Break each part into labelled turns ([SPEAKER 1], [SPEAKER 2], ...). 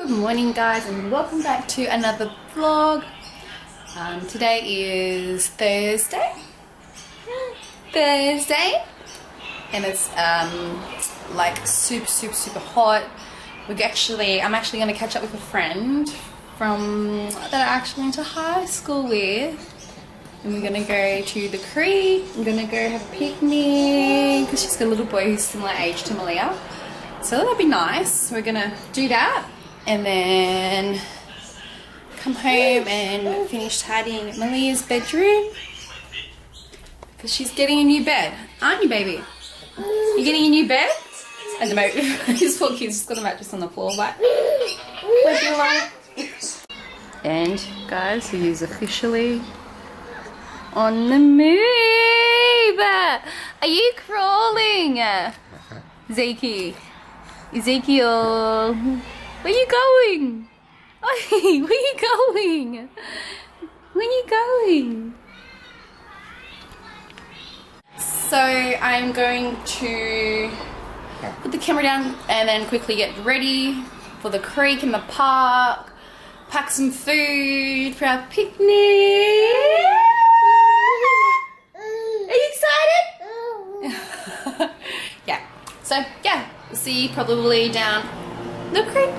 [SPEAKER 1] Good morning guys and welcome back to another vlog. Today is Thursday and it's like super hot. I'm actually going to catch up with a friend that I actually went to high school with, and we're going to go to the creek. I'm going to go have a picnic because she's got a little boy who's similar age to Malia, so that'll be nice. We're going to do that and then come home and finish tidying Malia's bedroom because she's getting a new bed, aren't you, baby? You getting a new bed? At the moment, this poor kid's just got a mattress on the floor, but would you like? And guys, he is officially on the move. Are you crawling, Ezekiel? Where you going? Where you going? Where you going? So I'm going to put the camera down and then quickly get ready for the creek and the park, pack some food for our picnic. Are you excited? Yeah, so yeah, we'll see you probably down the creek.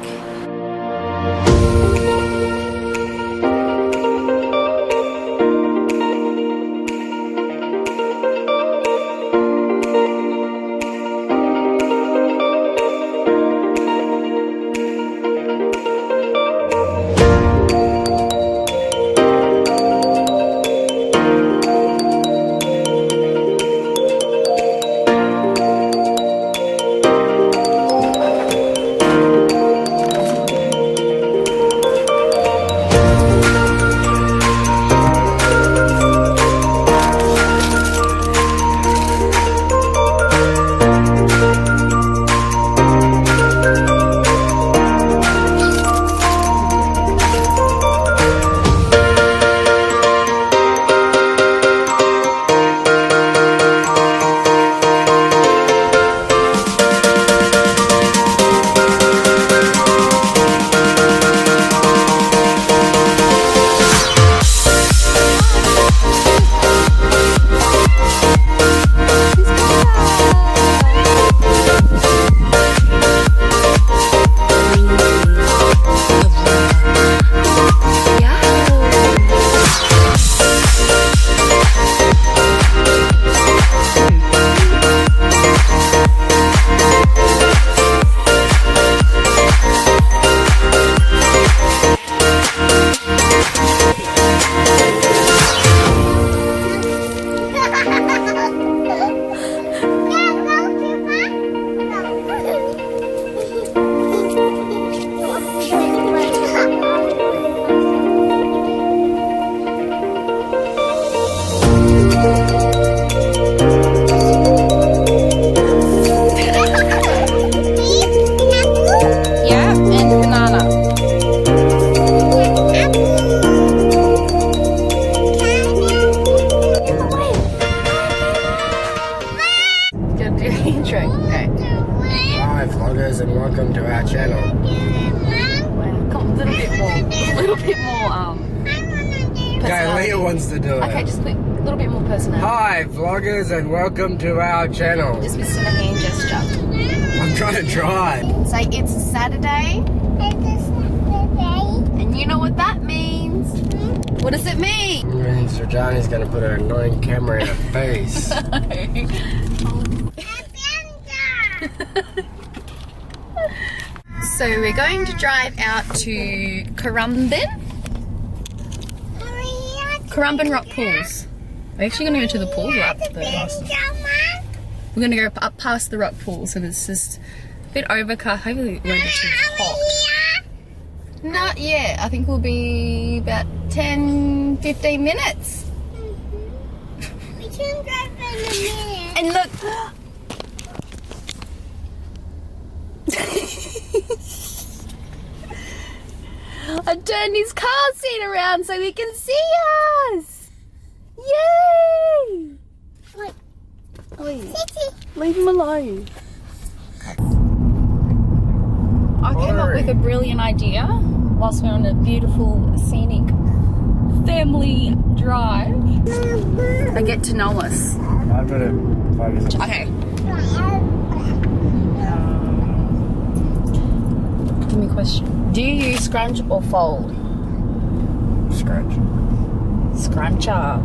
[SPEAKER 2] Hi vloggers and welcome to our channel.
[SPEAKER 1] Come a little bit more
[SPEAKER 2] Okay, Leah wants to do it.
[SPEAKER 1] Okay, just quick, a little bit more personal.
[SPEAKER 2] Hi vloggers and welcome to our channel.
[SPEAKER 1] Just missing a hand gesture.
[SPEAKER 2] I'm trying to drive.
[SPEAKER 1] Say it's a Saturday.
[SPEAKER 3] It's a Saturday.
[SPEAKER 1] And you know what that means. What does it mean?
[SPEAKER 2] It means Rajani's going to put her annoying camera in her face.
[SPEAKER 1] So we're going to drive out to Currumbin Rock Pools. We're actually going to go to the pool up there. We're going to go up past the rock pool, so it's just a bit overcast. Hopefully it won't be too hot. Not yet. I think we'll be about 10-15 minutes.
[SPEAKER 3] We can drive in a minute.
[SPEAKER 1] And look. I turned his car seat around so he can see us. Yay!
[SPEAKER 3] Wait.
[SPEAKER 1] Oi, leave him alone. I came up with a brilliant idea whilst we're on a beautiful scenic family drive. They get to know us.
[SPEAKER 2] I've got to focus.
[SPEAKER 1] Okay. Give me a question. Do you use scrunch or fold?
[SPEAKER 2] Scratch.
[SPEAKER 1] Scruncher.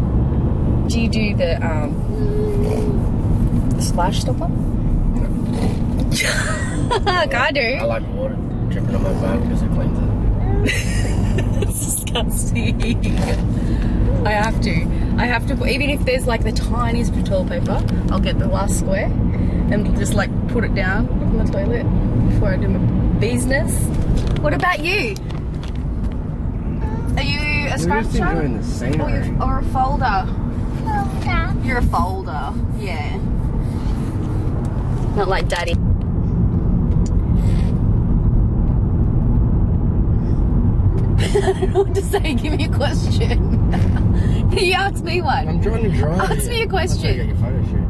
[SPEAKER 1] Do you do the splash stopper? I do.
[SPEAKER 2] I like water dripping on my phone because it cleans it.
[SPEAKER 1] It's disgusting. I have to, even if there's like the tiniest bit of toilet paper, I'll get the last square and just like put it down on the toilet before I do my business. What about you? Are you a
[SPEAKER 2] You're just enjoying
[SPEAKER 1] scruncher
[SPEAKER 2] the scenery.
[SPEAKER 1] or a folder? You're a folder, yeah. Not like daddy. I don't know what to say. Give me a question. You ask me one.
[SPEAKER 2] I'm trying to drive.
[SPEAKER 1] Ask me a question.
[SPEAKER 2] I'll take your photo shoot.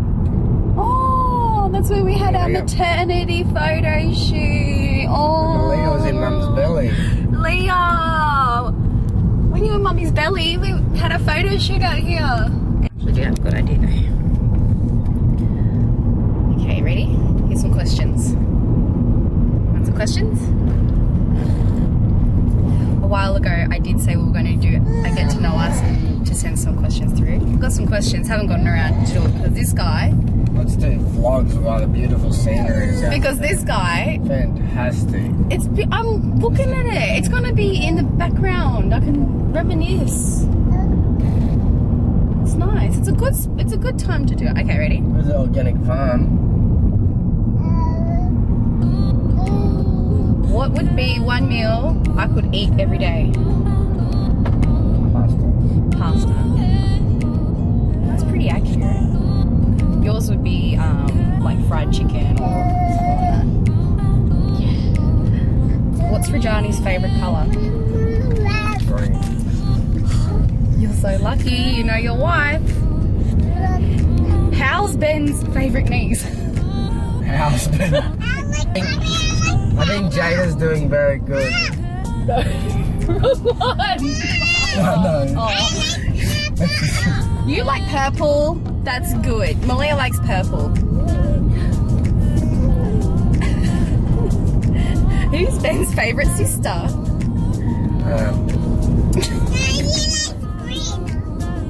[SPEAKER 1] Oh, that's where we had our
[SPEAKER 2] Leah.
[SPEAKER 1] maternity photo shoot. Oh,
[SPEAKER 2] Leah was in Mum's belly.
[SPEAKER 1] Leah, when you were in Mummy's belly, we had a photo shoot out here. Actually, do have a good idea now. Okay, ready? Here's some questions. Want some questions? A while ago, I did say we were going to do a get to know us and to send some questions through. I've got some questions, haven't gotten around to it because this guy.
[SPEAKER 2] Let's do vlogs of all the beautiful sceneries.
[SPEAKER 1] Because this guy,
[SPEAKER 2] Fantastic.
[SPEAKER 1] I'm looking at it. It's going to be in the background. I can reminisce. It's nice. It's a good time to do it. Okay, ready?
[SPEAKER 2] Where's the organic farm?
[SPEAKER 1] What would be one meal I could eat every day? Pasta. That's pretty accurate. Yours would be like fried chicken or something like that. Yeah. What's Rajani's favourite colour?
[SPEAKER 2] Green.
[SPEAKER 1] You're so lucky, you know your wife. How's Ben's favourite niece?
[SPEAKER 2] House. I think Jada's doing very good.
[SPEAKER 1] Wrong one.
[SPEAKER 2] No.
[SPEAKER 1] Oh. You like purple? That's good. Malia likes purple. Who's Ben's favourite sister?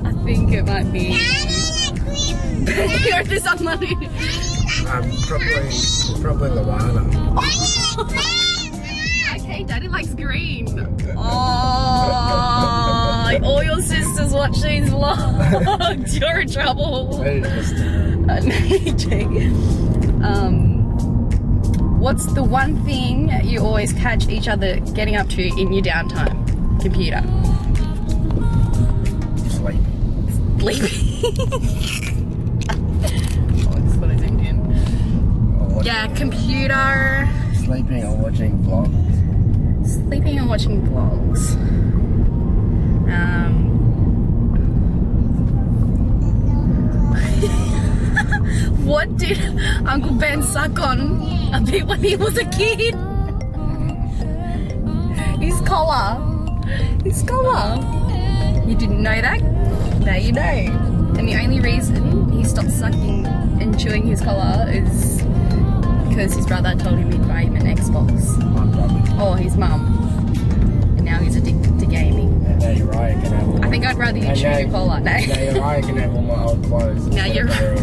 [SPEAKER 1] I think it might be. You're just unloaded.
[SPEAKER 2] Probably Luana.
[SPEAKER 1] Okay, Daddy likes green. Oh, all your sisters watch these vlogs. You're in trouble. What's the one thing you always catch each other getting up to in your downtime? Computer. Sleeping. Oh, that's what I zoomed in. Yeah, computer.
[SPEAKER 2] Sleeping or watching vlogs.
[SPEAKER 1] Sleeping and watching vlogs. What did Uncle Ben suck on a bit when he was a kid? His collar. His collar. You didn't know that? Now you know. And the only reason he stopped sucking and chewing his collar is because his brother told him he'd buy him an Xbox. Or his mum. And now he's addicted to gaming.
[SPEAKER 2] And now Uriah can have all
[SPEAKER 1] I think I'd rather you chew your collar. No.
[SPEAKER 2] Now Uriah can have all my old clothes.
[SPEAKER 1] Now you're right.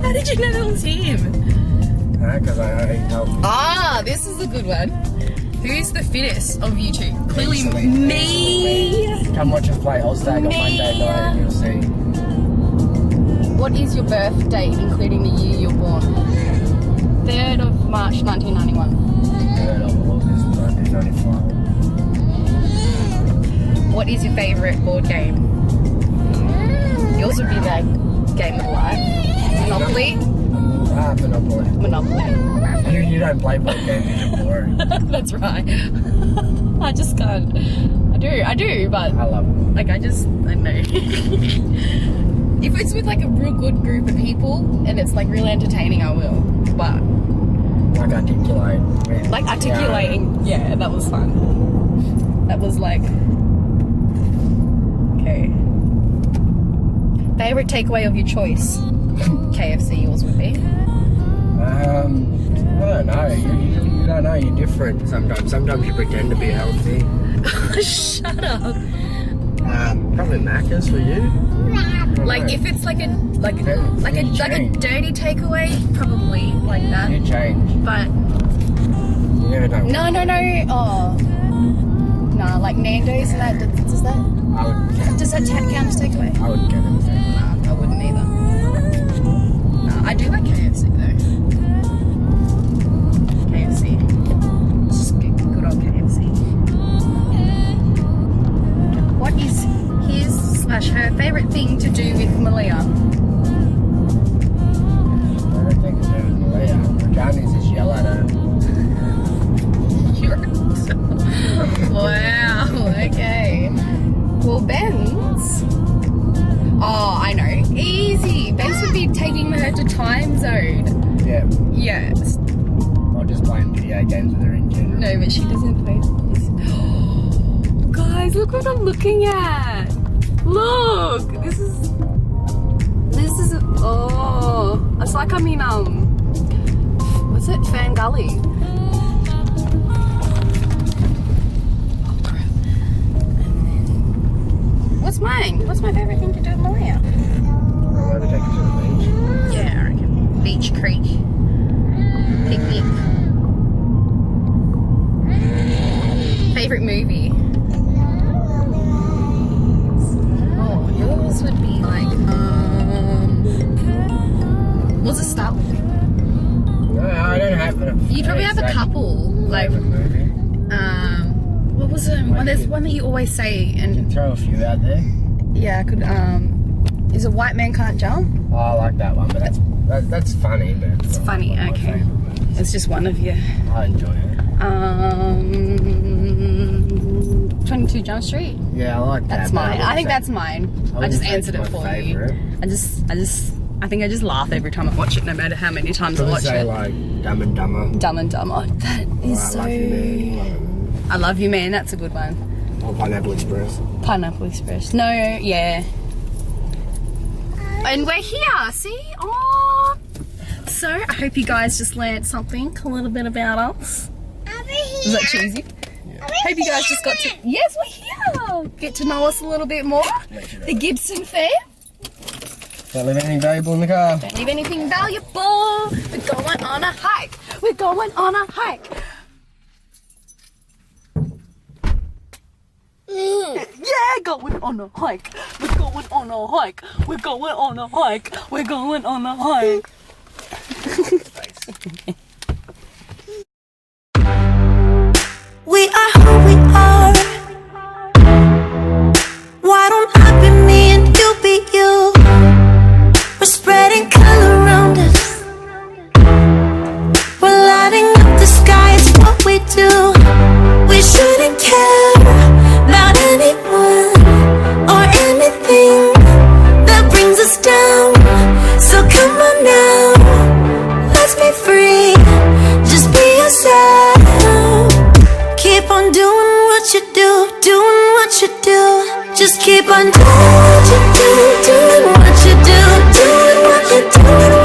[SPEAKER 1] How did you know that was him?
[SPEAKER 2] Because I helped.
[SPEAKER 1] Ah, this is a good one. Who's the fittest of you two? Clearly me.
[SPEAKER 2] Come watch us play All-Stag on Monday night and you'll see.
[SPEAKER 1] What is your birth date, including the year you're born? 3rd of March 1991.
[SPEAKER 2] 3rd of August 1995.
[SPEAKER 1] What is your favourite board game? Yours would be that game of life. Monopoly?
[SPEAKER 2] Monopoly.
[SPEAKER 1] Monopoly.
[SPEAKER 2] You don't play board games, you're boring.
[SPEAKER 1] That's right. I just can't. I do, but
[SPEAKER 2] I love it.
[SPEAKER 1] like I don't know. If it's with like a real good group of people and it's like really entertaining, I will. But
[SPEAKER 2] Like articulate. With,
[SPEAKER 1] Like articulating. Yeah, that was fun. That was like... Okay. Favorite takeaway of your choice? KFC, yours would be?
[SPEAKER 2] I don't know. You don't know. You're different sometimes. Sometimes you pretend to be healthy.
[SPEAKER 1] Shut up.
[SPEAKER 2] Probably Macca's for you.
[SPEAKER 1] Like if it's like a dirty takeaway, probably like that.
[SPEAKER 2] You change.
[SPEAKER 1] But
[SPEAKER 2] You never know.
[SPEAKER 1] no. Oh, nah. Like Nando's and that. Does that does that count as takeaway?
[SPEAKER 2] I would get it.
[SPEAKER 1] Nah, I wouldn't either. Nah, I do like KFC though. KFC. Just good old KFC. What is his/her favourite thing to do with Malia?
[SPEAKER 2] I don't think it's doing Malia. Johnny's just yell at her.
[SPEAKER 1] Wow, okay. Well, Ben's... Oh, I know. Easy. Ben's would be taking her to Time Zone.
[SPEAKER 2] Yeah.
[SPEAKER 1] Yes.
[SPEAKER 2] Or just playing video games with her in general.
[SPEAKER 1] No, but she doesn't play this. Guys, look what I'm looking at. Look. This is... Oh. It's like I'm in, what's it? Fan Gully. What's mine? What's my favourite thing to do with Malia?
[SPEAKER 2] I'll never take her to the beach.
[SPEAKER 1] Yeah, I reckon. Beach Creek. Picnic. Favourite movie? Oh, yours would be like, what's it start with?
[SPEAKER 2] No, I don't have a...
[SPEAKER 1] You'd probably have a couple. Like,
[SPEAKER 2] movie.
[SPEAKER 1] what was it? Well, there's one that you always say, and
[SPEAKER 2] Throw a few out there.
[SPEAKER 1] yeah, I could, is a White Man Can't Jump?
[SPEAKER 2] Oh, I like that one, but that's funny. But
[SPEAKER 1] It's funny,
[SPEAKER 2] one of my
[SPEAKER 1] okay.
[SPEAKER 2] favourite movies.
[SPEAKER 1] It's just one of you.
[SPEAKER 2] I enjoy it.
[SPEAKER 1] 22 Jump Street.
[SPEAKER 2] Yeah, I like that.
[SPEAKER 1] That's
[SPEAKER 2] but
[SPEAKER 1] mine. I think that's mine. I just answered it for
[SPEAKER 2] favourite.
[SPEAKER 1] you. I think I just laugh every time I watch it, no matter how many times I
[SPEAKER 2] Probably
[SPEAKER 1] watch
[SPEAKER 2] say
[SPEAKER 1] it.
[SPEAKER 2] like Dumb and Dumber.
[SPEAKER 1] Dumb and Dumber. That is
[SPEAKER 2] Or
[SPEAKER 1] so...
[SPEAKER 2] I Love You Man.
[SPEAKER 1] I Love You Man, that's a good one.
[SPEAKER 2] Or Pineapple Express.
[SPEAKER 1] Pineapple Express. No, yeah. And we're here, see? Oh. So, I hope you guys just learned something, a little bit about us. Is that cheesy? Hope you guys just got to... Yes, we're here! Get to know us a little bit more. The Gibson fam.
[SPEAKER 2] Don't leave anything valuable in the car.
[SPEAKER 1] Don't leave anything valuable. We're going on a hike. We're going on a hike. Yeah, going on a hike. We're going on a hike. We're going on a hike. We're going on a hike.
[SPEAKER 4] We are who we are. Why don't I be me and you be you? We're spreading color around us. We're lighting up the sky, it's what we do. We shouldn't care about anyone or anything that brings us down. So come on now, let's be free. Just be yourself. Keep on doing what you do, doing what you do. Just keep on doing what you do, doing what you do, doing what you do.